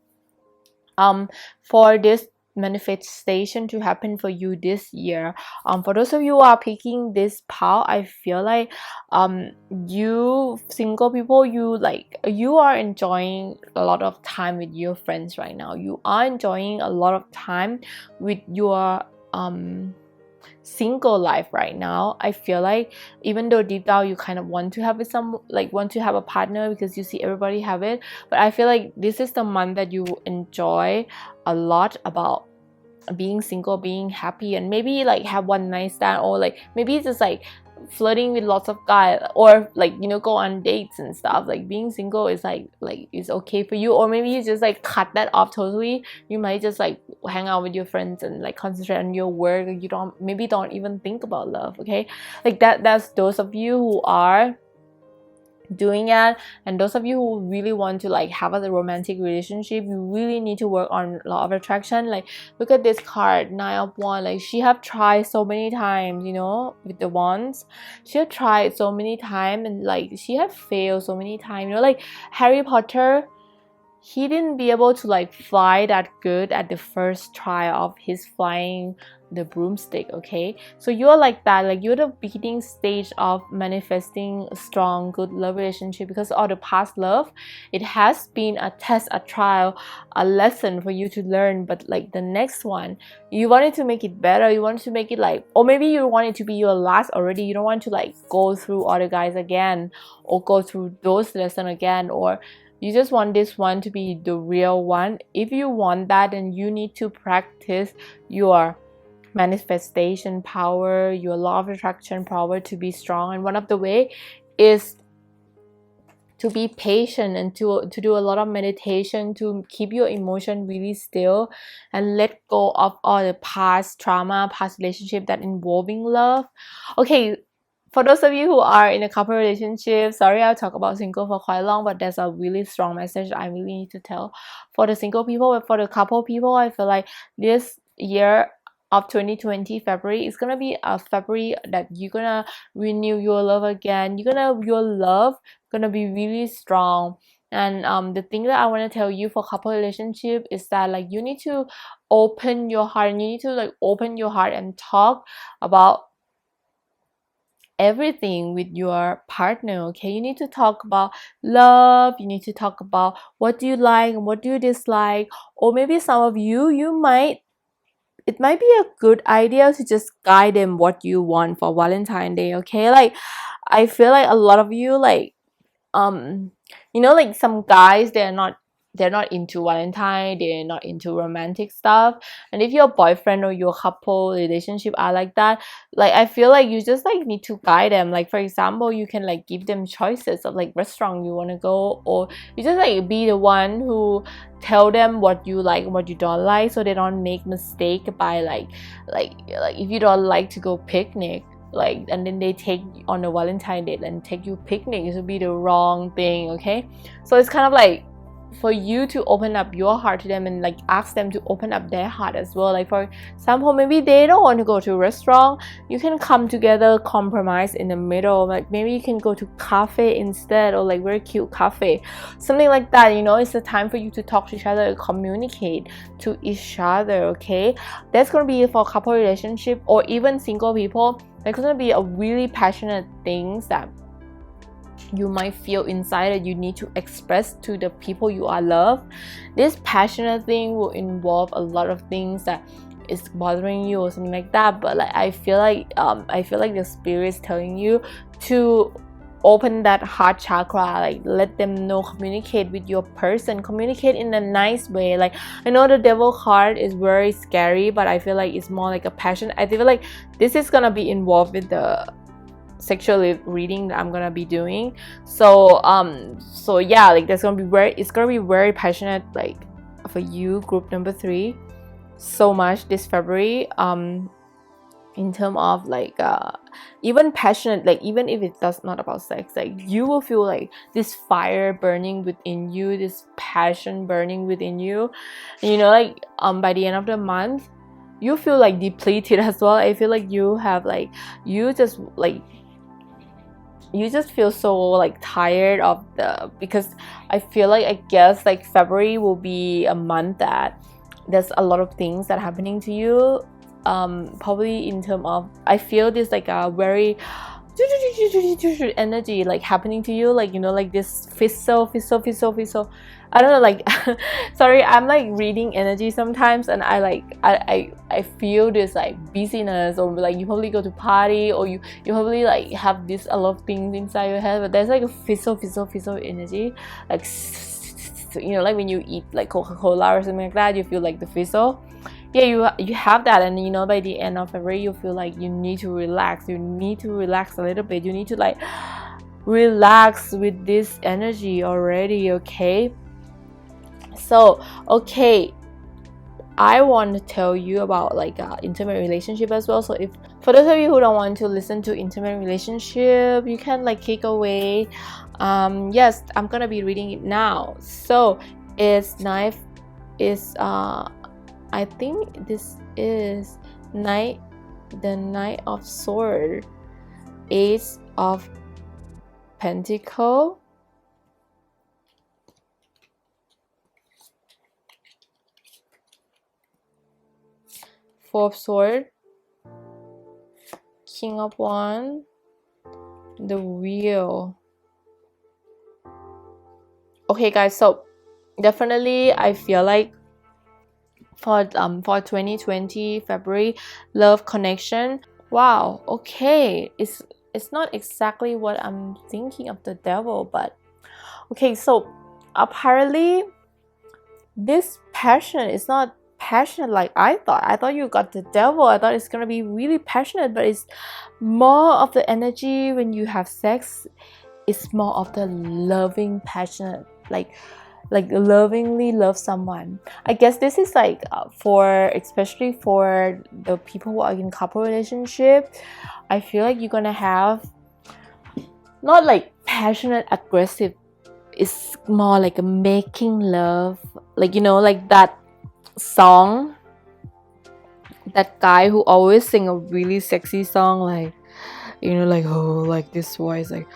for this manifestation to happen for you this year, for those of you who are picking this pile, I feel like you single people, you are enjoying a lot of time with your friends right now. You are enjoying a lot of time with your single life right now. I feel like even though deep down you kind of want to have a partner because you see everybody have it, but I feel like this is the month that you enjoy a lot about being single, being happy, and maybe like have one night stand, or like maybe just like flirting with lots of guys, or like, you know, go on dates and stuff. Like being single is like it's okay for you. Or maybe you just like cut that off totally. You might just like hang out with your friends and like concentrate on your work. You don't even think about love. Okay, like that's those of you who are doing it. And those of you who really want to like have a romantic relationship, you really need to work on law of attraction. Like look at this card, 9 of Wands. Like she have tried so many times, you know, with the wands. She have tried so many times, and like she have failed so many times, you know. Like Harry Potter, he didn't be able to like fly that good at the first try of his flying the broomstick. Okay, so you're like that. Like you're the beginning stage of manifesting a strong good love relationship, because all the past love, it has been a test, a trial, a lesson for you to learn. But like the next one, you wanted to make it better. You want to make it like, or maybe you want it to be your last already. You don't want to like go through other guys again, or go through those lessons again, or you just want this one to be the real one. If you want that, then you need to practice your manifestation power, your law of attraction power to be strong. And one of the way is to be patient and to do a lot of meditation, to keep your emotion really still and let go of all the past trauma, past relationship that involving love. Okay, for those of you who are in a couple relationship, sorry I'll talk about single for quite long, but there's a really strong message I really need to tell for the single people. But for the couple people, I feel like this year of 2020 February is gonna be a February that you're gonna renew your love again. Your love gonna be really strong. And the thing that I want to tell you for couple relationship is that like you need to open your heart, and you need to like open your heart and talk about everything with your partner. Okay, you need to talk about love, you need to talk about what do you like and what do you dislike. Or maybe some of you it might be a good idea to just guide them what you want for Valentine's Day. Okay, like I feel like a lot of you like you know, like some guys, they're not into Valentine, they're not into romantic stuff. And if your boyfriend or your couple relationship are like that, like I feel like you just like need to guide them. Like for example, you can like give them choices of like restaurant you want to go, or you just like be the one who tell them what you like and what you don't like, so they don't make mistake by like if you don't like to go picnic, like, and then they take on a Valentine date and take you picnic, it would be the wrong thing. Okay, so it's kind of like for you to open up your heart to them and like ask them to open up their heart as well. Like for example, maybe they don't want to go to a restaurant, you can come together, compromise in the middle. Like maybe you can go to cafe instead, or like very cute cafe, something like that. You know, it's the time for you to talk to each other and communicate to each other. Okay, that's gonna be for couple relationship or even single people. There's gonna be a really passionate things that you might feel inside that you need to express to the people you are love. This passionate thing will involve a lot of things that is bothering you or something like that. But like I feel like the spirit is telling you to open that heart chakra, like let them know, communicate with your person, communicate in a nice way. Like I know the devil card is very scary, but I feel like it's more like a passion. I feel like this is gonna be involved with the sexual reading that I'm gonna be doing. So yeah, like it's gonna be very passionate, like for you, group number 3, so much this February, in terms of like even passionate, like even if it does not about sex, like you will feel like this fire burning within you, this passion burning within you. And you know, like by the end of the month you feel like depleted as well. I feel like you have like you just feel so like tired of because I feel like, I guess like February will be a month that there's a lot of things that are happening to you, probably in terms of, I feel this like a very energy like happening to you, like you know, like this fizzle, I don't know, like sorry, I'm like reading energy sometimes, and I feel this like busyness, or like you probably go to party, or you probably like have this a lot of things inside your head, but there's like a fizzle energy, like you know, like when you eat like Coca-Cola or something like that, you feel like the fizzle. yeah, you have that, and you know, by the end of February you feel like you need to relax. You need to relax a little bit. You need to like relax with this energy already. Okay, so okay, I want to tell you about like intimate relationship as well. So if for those of you who don't want to listen to intimate relationship, you can like click away. Yes, I'm gonna be reading it now. So it's knife is I think this is the Knight of Sword, Ace of Pentacle, Four of Sword, King of Wands, the Wheel. Okay guys, so definitely I feel like for 2020 February love connection. Wow, okay, it's not exactly what I'm thinking of the devil, but okay, so apparently this passion is not passionate like I thought. I thought you got the devil. I thought it's gonna be really passionate, but it's more of the energy when you have sex. It's more of the loving passionate, like lovingly love someone. I guess this is like for especially for the people who are in couple relationship. I feel like you're gonna have not like passionate aggressive, it's more like a making love, like you know, like that song, that guy who always sing a really sexy song, like you know, like oh, like this voice, like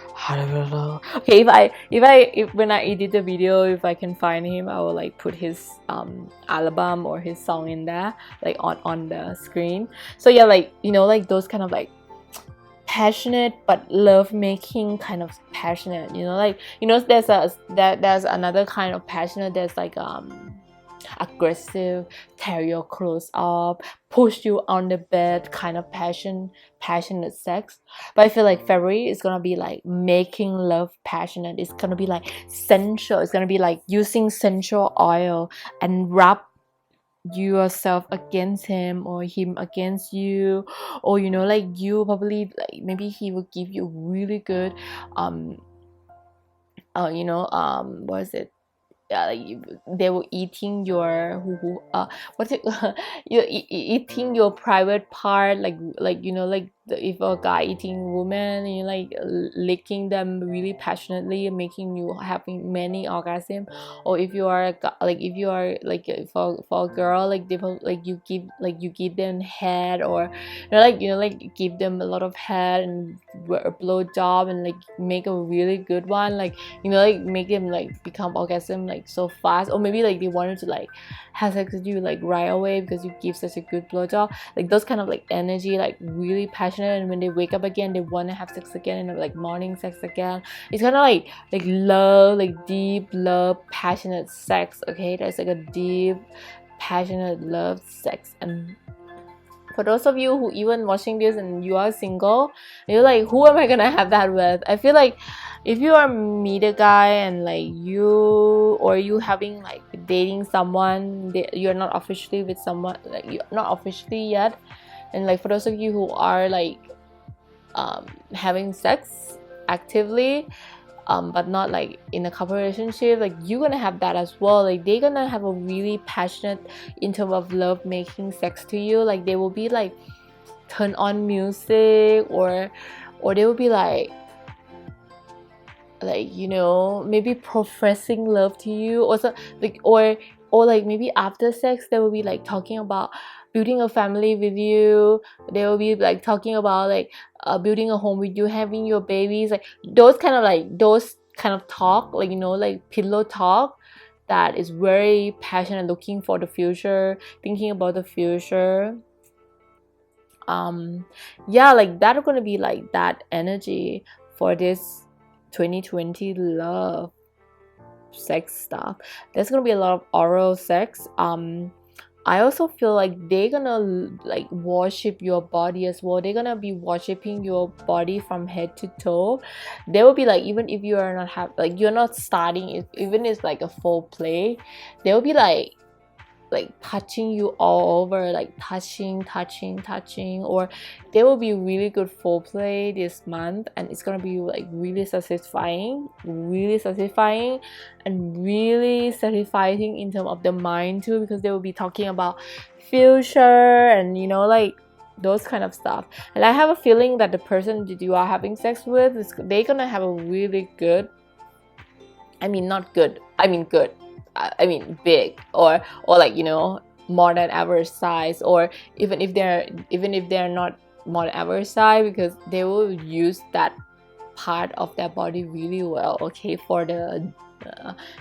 okay, if when I edit the video, if I can find him, I will like put his album or his song in there, like on the screen. So yeah, like you know, like those kind of like passionate but love making kind of passionate, you know, like you know, there's another kind of passionate that's like aggressive, tear your clothes up, push you on the bed kind of passionate sex. But I feel like February is gonna be like making love passionate. It's gonna be like sensual. It's gonna be like using sensual oil and wrap yourself against him or him against you, or you know, like you probably like maybe he will give you really good you know, what is it, like they were eating your what's it you're eating your private part, like you know, like if a guy eating woman, you know, like licking them really passionately, making you having many orgasm. Or if you are like if you are like for a girl, like they like you give them head, or you know, like give them a lot of head and blow job and like make a really good one, like you know, like make them like become orgasm like so fast. Or maybe like they wanted to like have sex with you like right away because you give such a good blowjob, like those kind of like energy, like really passionate. And when they wake up again, they want to have sex again, and like morning sex again. It's kind of like love, like deep love, passionate sex. Okay, that's like a deep passionate love sex. And for those of you who even watching this and you are single, you're like, who am I gonna have that with? I feel like if you are meet a guy and like you having like dating someone, you're not officially with someone, like you're not officially yet, and like for those of you who are like having sex actively, but not like in a couple relationship, like you're gonna have that as well. Like they're gonna have a really passionate in terms of love making sex to you. Like they will be like turn on music, or they will be like you know, maybe professing love to you, or so, like or like maybe after sex they will be like talking about building a family with you. They will be like talking about like building a home with you, having your babies, like those kind of talk, like you know, like pillow talk, that is very passionate, looking for the future, thinking about the future. Yeah, like that are gonna be like that energy for this 2020 love sex stuff. There's gonna be a lot of oral sex. I also feel like they're gonna like worship your body as well. They're gonna be worshiping your body from head to toe. They will be like, even if you are not you're not starting, even if it's like a full play, they will be like like touching you all over, like touching, or there will be really good foreplay this month, and it's gonna be like really satisfying, and really satisfying in terms of the mind too, because they will be talking about future and, you know, like those kind of stuff. And I have a feeling that the person that you are having sex with, they're gonna have a really good, I mean not good, I mean good, I mean big, or like, you know, more than average size, or even if they're not more than average size, because they will use that part of their body really well, okay, for the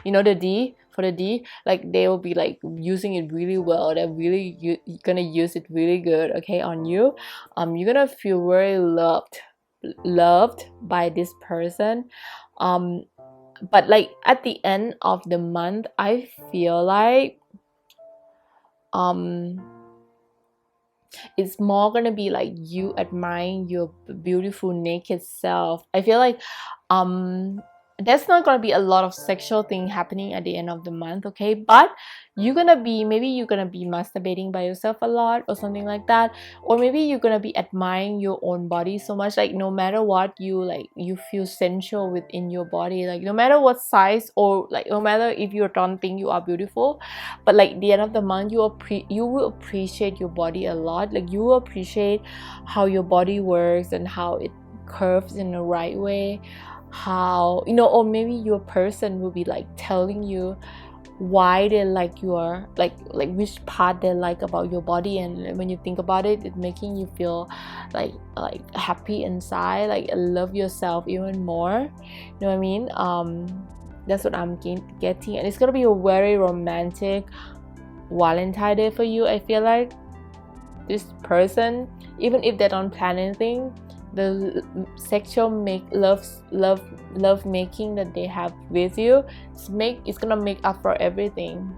you know, the D, for the D, like they will be like using it really well. They're really gonna use it really good, okay, on you. You're gonna feel very loved by this person. But like at the end of the month, I feel like it's more gonna be like you admiring your beautiful naked self. I feel like there's not gonna be a lot of sexual thing happening at the end of the month, okay, but maybe you're gonna be masturbating by yourself a lot or something like that, or maybe you're gonna be admiring your own body so much, like no matter what, you feel sensual within your body, like no matter what size, or like no matter if you don't think you are beautiful, but like at the end of the month, you will appreciate your body a lot. Like you will appreciate how your body works and how it curves in the right way, how, you know, or maybe your person will be like telling you why they like your like which part they like about your body, and when you think about it, it's making you feel like happy inside, like love yourself even more, you know what I mean? That's what I'm getting, and it's gonna be a very romantic Valentine's Day for you. I feel like this person, even if they don't plan anything, the sexual love making that they have with you, it's gonna make up for everything.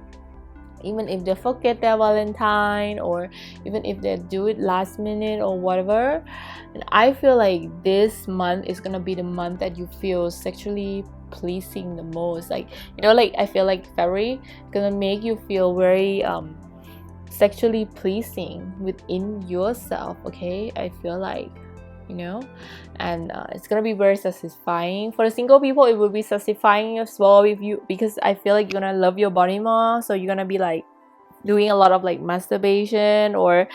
Even if they forget their Valentine, or even if they do it last minute or whatever. And I feel like this month is gonna be the month that you feel sexually pleasing the most. Like, you know, like I feel like February gonna make you feel very sexually pleasing within yourself, okay? I feel like, you know, and it's gonna be very satisfying. For the single people, it will be satisfying as well, because I feel like you're gonna love your body more, so you're gonna be like doing a lot of like masturbation, or,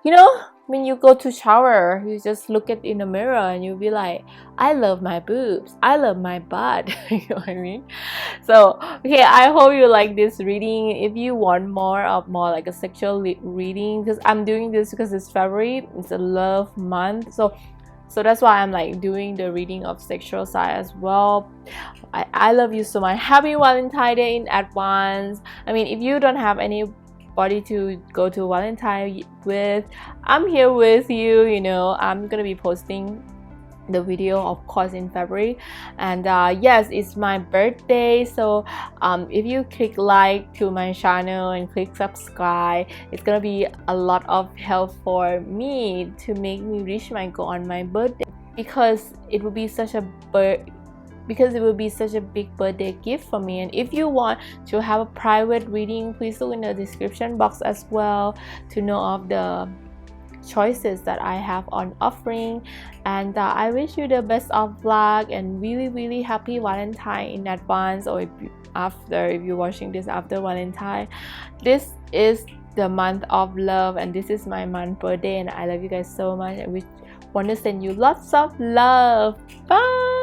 you know, when you go to shower, you just look at in the mirror and you'll be like, I love my boobs, I love my butt. You know what I mean? So okay, I hope you like this reading. If you want more like a sexual reading, because I'm doing this because it's February, it's a love month, so that's why I'm like doing the reading of sexual side as well. I love you so much. Happy Valentine's Day in advance. I mean, if you don't have anybody to go to Valentine with, I'm here with you, you know. I'm gonna be posting the video, of course, in February, and yes, it's my birthday, so if you click like to my channel and click subscribe, it's gonna be a lot of help for me to make me reach my goal on my birthday, because it will be such a big birthday gift for me. And if you want to have a private reading, please look in the description box as well to know of the choices that I have on offering. And I wish you the best of luck and really happy Valentine in advance, or if you're watching this after Valentine. This is the month of love, and this is my month birthday, and I love you guys so much, and we want to send you lots of love. Bye.